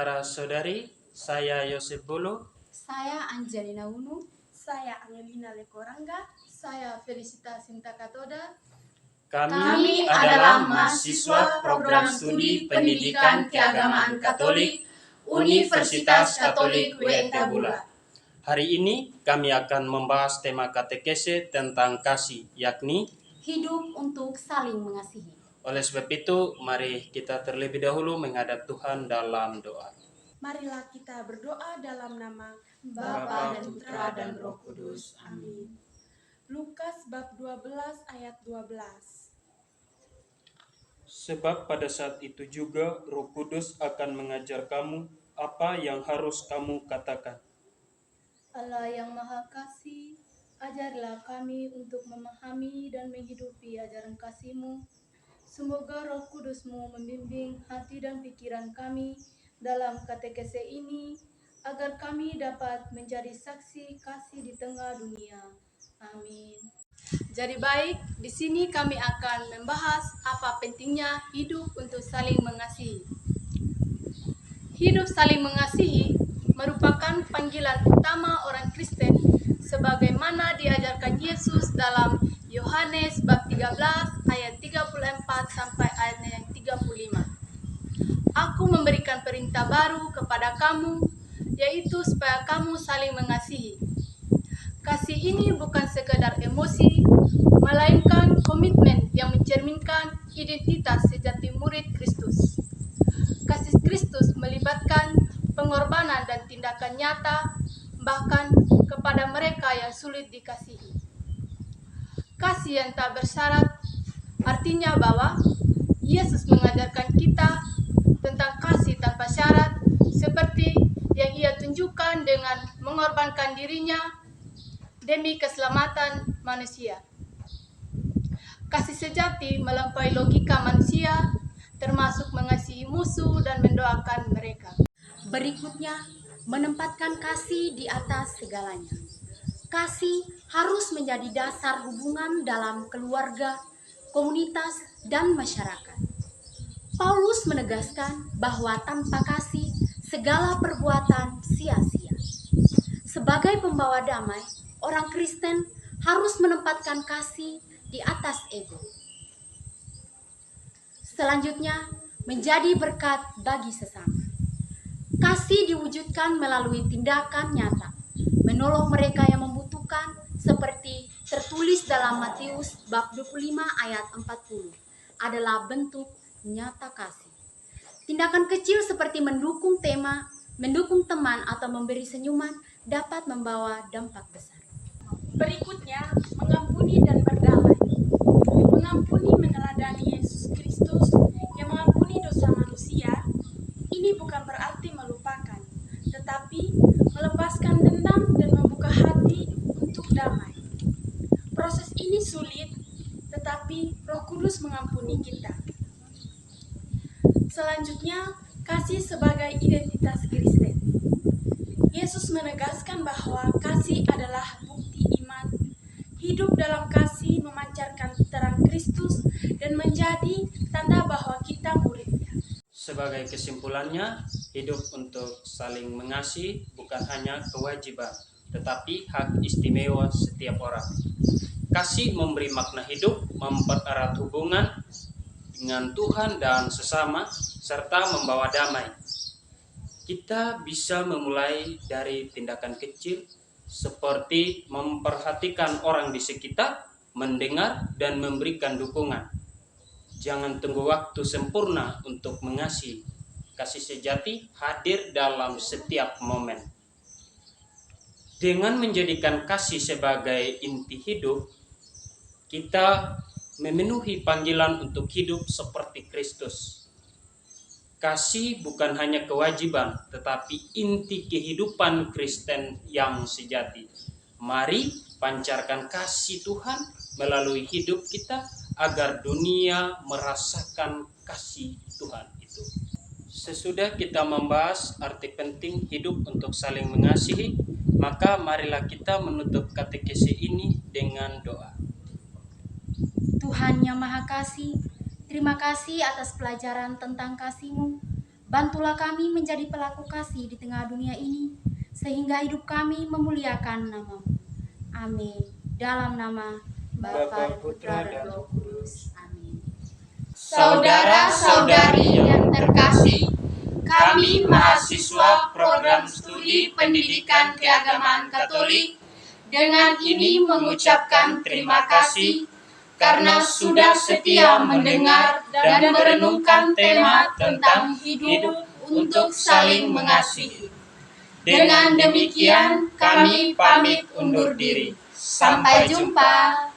Saudara-saudari, saya Yosef Bulu. Saya Angelina Unu. Saya Angelina Lekorangga. Saya Felicita Sinta Katoda. Kami adalah mahasiswa program studi pendidikan keagamaan Katolik Universitas Katolik WT Bula. Hari ini kami akan membahas tema katekese tentang kasih, yakni hidup untuk saling mengasihi. Oleh sebab itu, mari kita terlebih dahulu menghadap Tuhan dalam doa. Marilah kita berdoa dalam nama Bapa dan Putra dan Roh Kudus. Amin. Lukas bab 12 ayat 12. Sebab pada saat itu juga Roh Kudus akan mengajar kamu apa yang harus kamu katakan. Allah yang Maha Kasih, ajarlah kami untuk memahami dan menghidupi ajaran kasih-Mu. Semoga Roh Kudus-Mu membimbing hati dan pikiran kami dalam katekese ini, agar kami dapat menjadi saksi kasih di tengah dunia. Amin. Jadi baik, di sini kami akan membahas apa pentingnya hidup untuk saling mengasihi. Hidup saling mengasihi merupakan panggilan utama orang Kristen sebagaimana diajarkan Yesus dalam Yohanes bab 13 ayat 34 sampai ayat yang 35. Aku memberikan perintah baru kepada kamu, yaitu supaya kamu saling mengasihi. Kasih ini bukan sekedar emosi, melainkan komitmen yang mencerminkan identitas sejati murid Kristus. Kasih Kristus melibatkan pengorbanan dan tindakan nyata, bahkan kepada mereka yang sulit dikasihi. Kasih yang tak bersyarat artinya bahwa Yesus mengajarkan kita tentang kasih tanpa syarat, seperti yang Ia tunjukkan dengan mengorbankan dirinya demi keselamatan manusia. Kasih sejati melampaui logika manusia, termasuk mengasihi musuh dan mendoakan mereka. Berikutnya, menempatkan kasih di atas segalanya. Kasih harus menjadi dasar hubungan dalam keluarga, komunitas, dan masyarakat. Paulus menegaskan bahwa tanpa kasih, segala perbuatan sia-sia. Sebagai pembawa damai, orang Kristen harus menempatkan kasih di atas ego. Selanjutnya, menjadi berkat bagi sesama. Kasih diwujudkan melalui tindakan nyata, menolong mereka yang membutuhkan, seperti tertulis dalam Matius bab 25 ayat 40, adalah bentuk nyata kasih. Tindakan kecil seperti mendukung teman atau memberi senyuman dapat membawa dampak besar. Berikutnya, mengampuni dan berdamai. Mengampuni meneladani Yesus Kristus yang mengampuni dosa manusia. Ini bukan berarti melupakan, tetapi melepaskan dendam dan membuka hati untuk damai. Proses ini sulit, tetapi Roh Kudus mengampuni kita. Selanjutnya, kasih sebagai identitas Kristen. Yesus menegaskan bahwa kasih adalah bukti iman. Hidup dalam kasih memancarkan terang Kristus dan menjadi tanda bahwa kita muridnya. Sebagai kesimpulannya, hidup untuk saling mengasihi bukan hanya kewajiban, tetapi hak istimewa setiap orang. Kasih memberi makna hidup, mempererat hubungan dengan Tuhan dan sesama, serta membawa damai. Kita bisa memulai dari tindakan kecil, seperti memperhatikan orang di sekitar, mendengar, dan memberikan dukungan. Jangan tunggu waktu sempurna untuk mengasihi. Kasih sejati hadir dalam setiap momen. Dengan menjadikan kasih sebagai inti hidup, kita memenuhi panggilan untuk hidup seperti Kristus. Kasih bukan hanya kewajiban, tetapi inti kehidupan Kristen yang sejati. Mari pancarkan kasih Tuhan melalui hidup kita, agar dunia merasakan kasih Tuhan itu. Sesudah kita membahas arti penting hidup untuk saling mengasihi, maka marilah kita menutup katekese ini dengan doa. Tuhan yang Maha Kasih, terima kasih atas pelajaran tentang kasih-Mu. Bantulah kami menjadi pelaku kasih di tengah dunia ini, sehingga hidup kami memuliakan nama-Mu. Amin. Dalam nama Bapa, Putra, dan Roh Kudus. Amin. Saudara-saudari yang terkasih, kami mahasiswa program studi pendidikan keagamaan Katolik dengan ini mengucapkan terima kasih karena sudah setia mendengar dan merenungkan tema tentang hidup untuk saling mengasihi. Dengan demikian, kami pamit undur diri. Sampai jumpa.